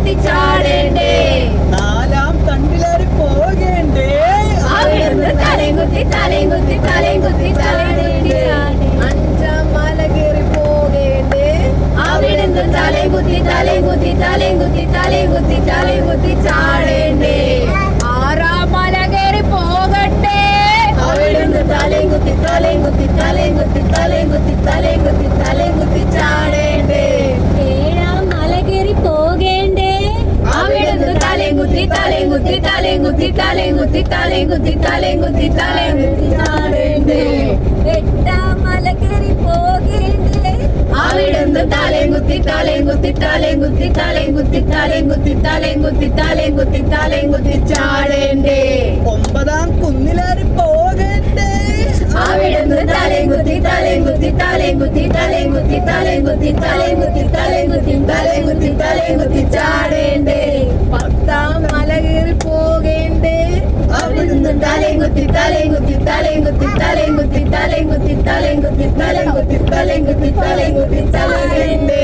കുത്തി ചാടേണ്ടേ. നാലാം തണ്ടിലേറി പോകേണ്ടേ. അവിടുന്ന് തലയും കുത്തി ചാടേണ്ടേ. അഞ്ചാം മല കയറി പോകേണ്ടേ. അവിടുന്ന് തലയും കുത്തി ചാടേണ്ടേ. ആറാം മല കയറി പോകട്ടെ. അവിടുന്ന് തലയും കുത്തി ചാടേണ്ടേ. ഏഴാം മല കയറി പോകേണ്ടേ. അവിടുന്ന് തലയും കുത്തി ചാടേണ്ടേ. എട്ടാം മല കയറി പോകേണ്ടേ. അവിടുന്ന് തലയും കുത്തി ചാടേണ്ടേ. ഒമ്പതാം കുന്നിലേറി പോകേണ്ടേ. അവിടുന്ന് തലയും കുത്തി ചാടേണ്ടേ. പത്താം മല കയറി പോകേണ്ടേ. അവിടുന്ന് തലയും കുത്തി ചാടേണ്ടേ.